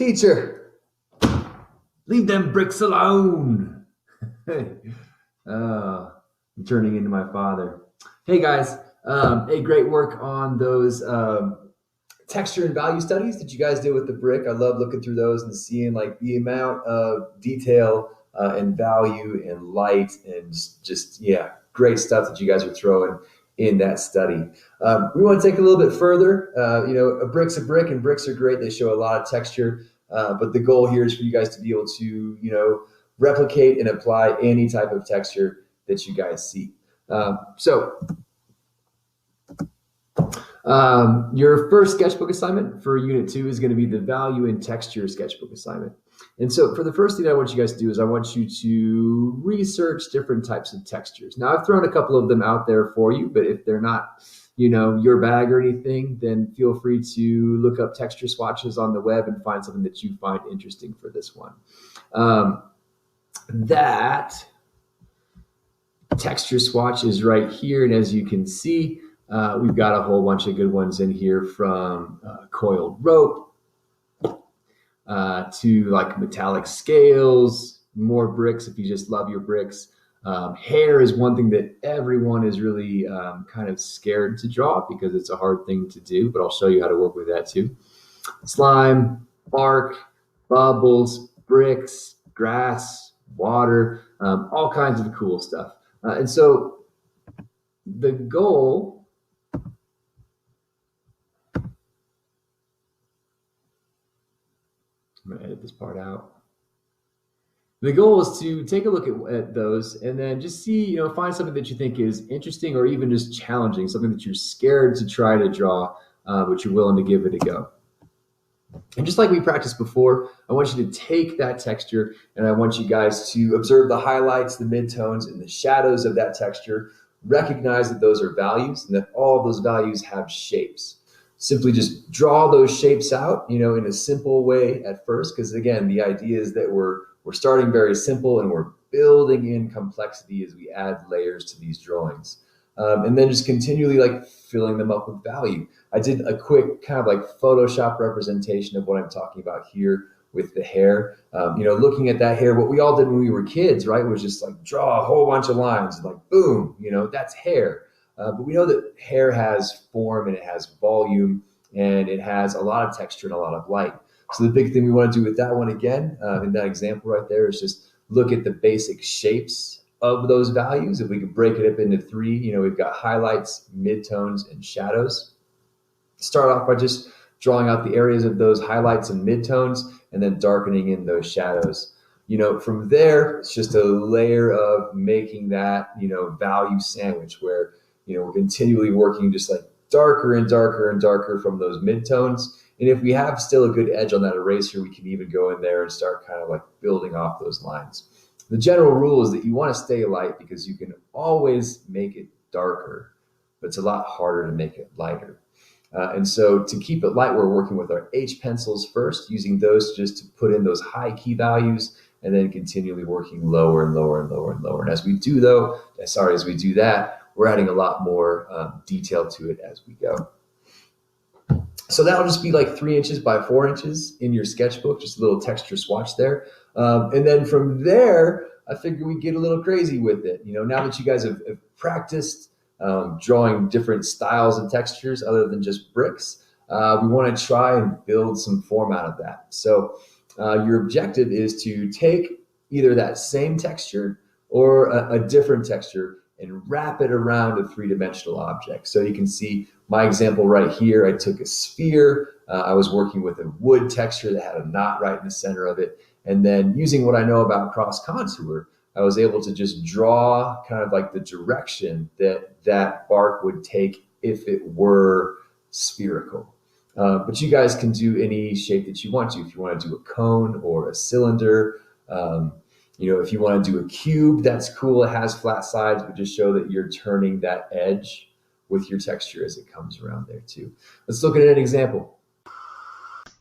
Teacher, leave them bricks alone. I'm turning into my father. Hey guys, hey, great work on those texture and value studies that you guys did with the brick. I love looking through those and seeing like the amount of detail and value and light and just, yeah, great stuff that you guys are throwing in that study. We want to take a little bit further. A brick's a brick, and bricks are great. They show a lot of texture, but the goal here is for you guys to be able to, replicate and apply any type of texture that you guys see. Your first sketchbook assignment for Unit 2 is going to be the value and texture sketchbook assignment. And so for the first thing I want you guys to do is I want you to research different types of textures. Now, I've thrown a couple of them out there for you, but if they're not, your bag or anything, then feel free to look up texture swatches on the web and find something that you find interesting for this one. That texture swatch is right here. And as you can see, we've got a whole bunch of good ones in here, from coiled rope to like metallic scales, more bricks if you just love your bricks. Hair is one thing that everyone is really kind of scared to draw because it's a hard thing to do, but I'll show you how to work with that too. Slime, bark, bubbles, bricks, grass, water, all kinds of cool stuff. And so the goal I'm going to edit this part out. The goal is to take a look at those and then just see, find something that you think is interesting or even just challenging, something that you're scared to try to draw, but you're willing to give it a go. And just like we practiced before, I want you to take that texture and I want you guys to observe the highlights, the midtones, and the shadows of that texture. Recognize that those are values and that all of those values have shapes. Simply just draw those shapes out, in a simple way at first, because again, the idea is that we're starting very simple and we're building in complexity as we add layers to these drawings. And then just continually filling them up with value. I did a quick kind of Photoshop representation of what I'm talking about here with the hair. Looking at that hair, what we all did when we were kids, right, was just draw a whole bunch of lines, boom, that's hair. But we know that hair has form and it has volume and it has a lot of texture and a lot of light. So the big thing we want to do with that one again, in that example right there, is just look at the basic shapes of those values. If we could break it up into three, we've got highlights, midtones, and shadows. Start off by just drawing out the areas of those highlights and midtones and then darkening in those shadows. From there, it's just a layer of making that, value sandwich where, we're continually working just darker and darker and darker from those midtones. And if we have still a good edge on that eraser, we can even go in there and start kind of building off those lines. The general rule is that you want to stay light because you can always make it darker, but it's a lot harder to make it lighter. And so to keep it light, we're working with our H pencils first, using those just to put in those high key values and then continually working lower and lower and lower and lower. And as we do that, we're adding a lot more detail to it as we go. So that'll just be 3 inches by 4 inches in your sketchbook, just a little texture swatch there. And then from there, I figure we get a little crazy with it. Now that you guys have practiced drawing different styles and textures other than just bricks, we want to try and build some form out of that. So your objective is to take either that same texture or a different texture and wrap it around a three-dimensional object. So you can see my example right here. I took a sphere. I was working with a wood texture that had a knot right in the center of it. And then using what I know about cross contour, I was able to just draw kind of the direction that bark would take if it were spherical. But you guys can do any shape that you want to. If you want to do a cone or a cylinder, if you want to do a cube, that's cool. It has flat sides, but just show that you're turning that edge with your texture as it comes around there too. Let's look at an example.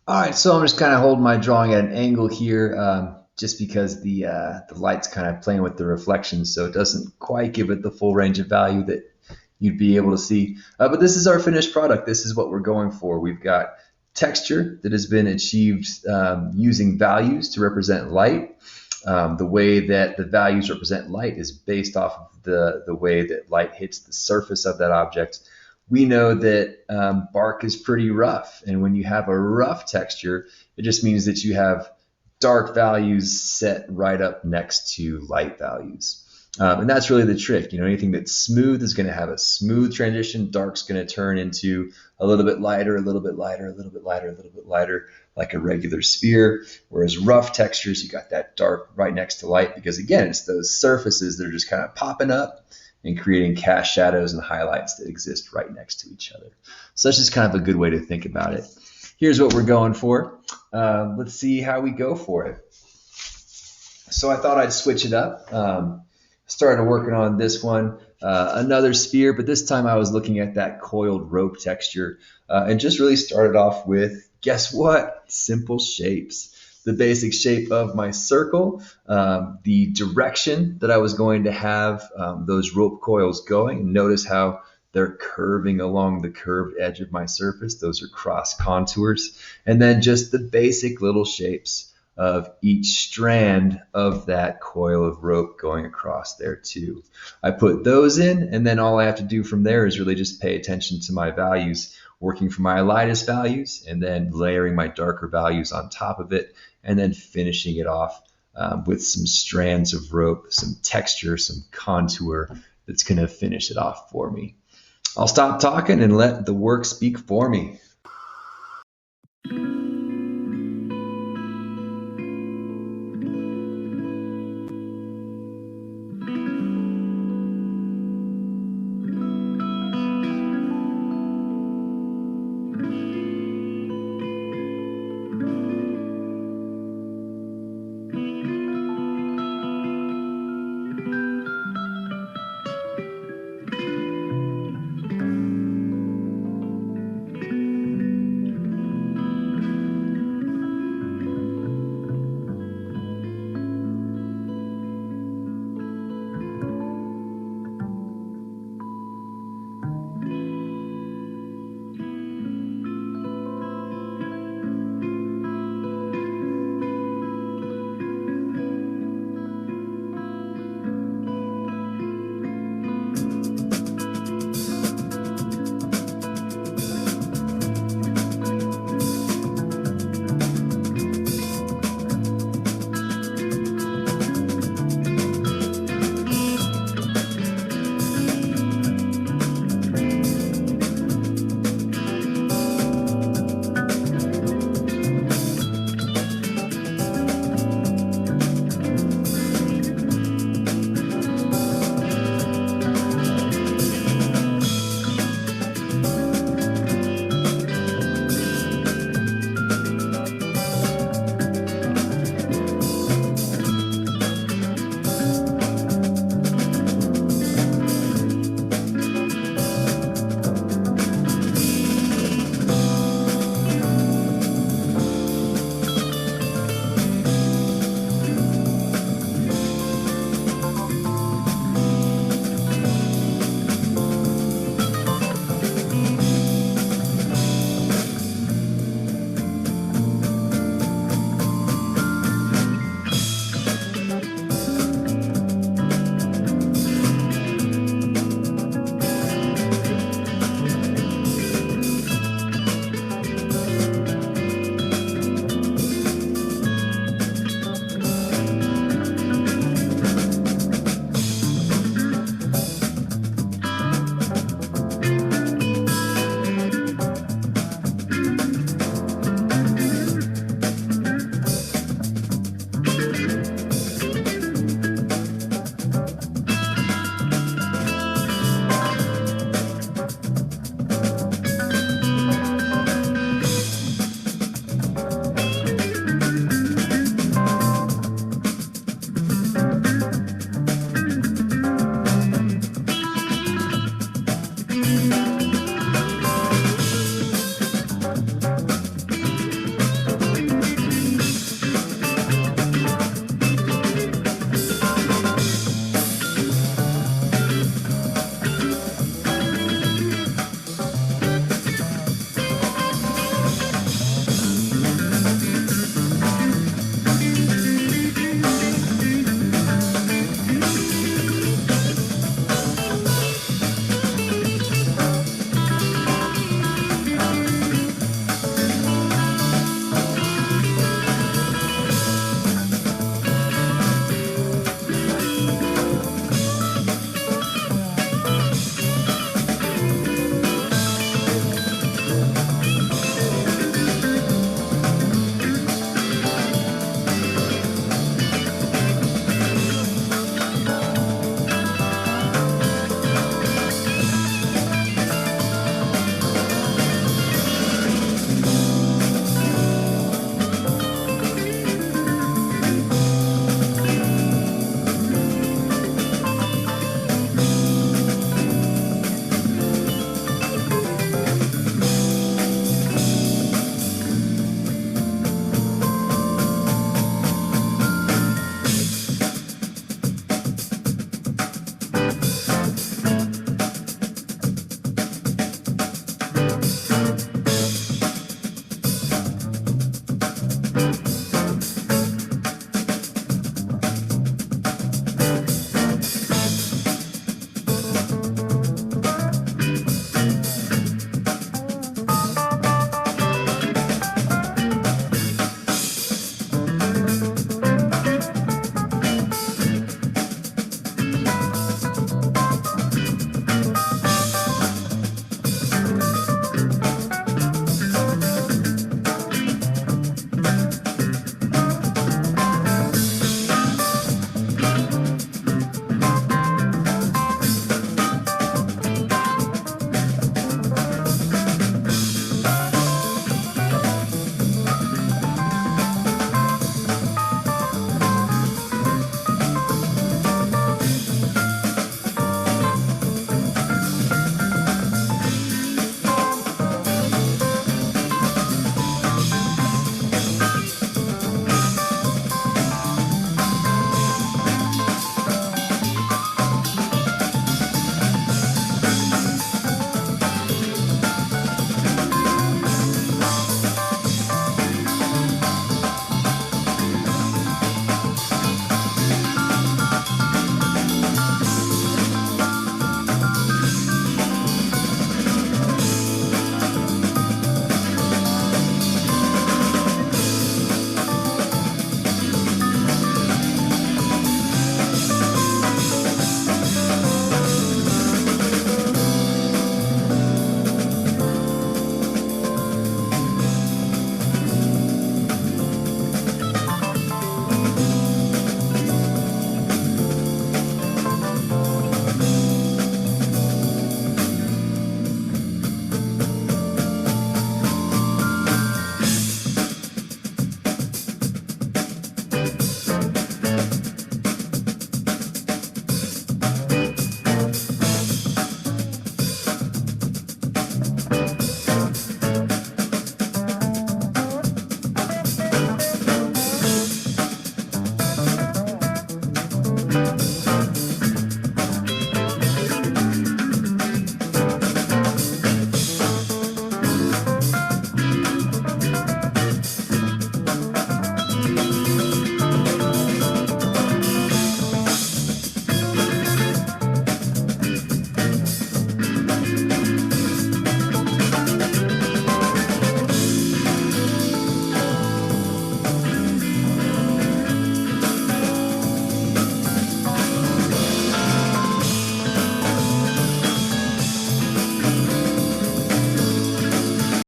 All right, so I'm just kind of holding my drawing at an angle here, just because the light's kind of playing with the reflections, so it doesn't quite give it the full range of value that you'd be able to see. But this is our finished product. This is what we're going for. We've got texture that has been achieved using values to represent light. The way that the values represent light is based off of the way that light hits the surface of that object. We know that bark is pretty rough, and when you have a rough texture, it just means that you have dark values set right up next to light values. And that's really the trick. Anything that's smooth is going to have a smooth transition. Dark's going to turn into a little bit lighter, a little bit lighter, a little bit lighter, a little bit lighter, like a regular sphere. Whereas rough textures, you got that dark right next to light, because again, it's those surfaces that are just kind of popping up and creating cast shadows and highlights that exist right next to each other. So that's just kind of a good way to think about it. Here's what we're going for. Let's see how we go for it. So I thought I'd switch it up. Started working on this one, another sphere, but this time I was looking at that coiled rope texture and just really started off with, guess what? Simple shapes. The basic shape of my circle, the direction that I was going to have those rope coils going. And notice how they're curving along the curved edge of my surface. Those are cross contours. And then just the basic little shapes of each strand of that coil of rope going across there too. I put those in, and then all I have to do from there is really just pay attention to my values, working from my lightest values and then layering my darker values on top of it, and then finishing it off with some strands of rope, some texture, some contour that's going to finish it off for me. I'll stop talking and let the work speak for me.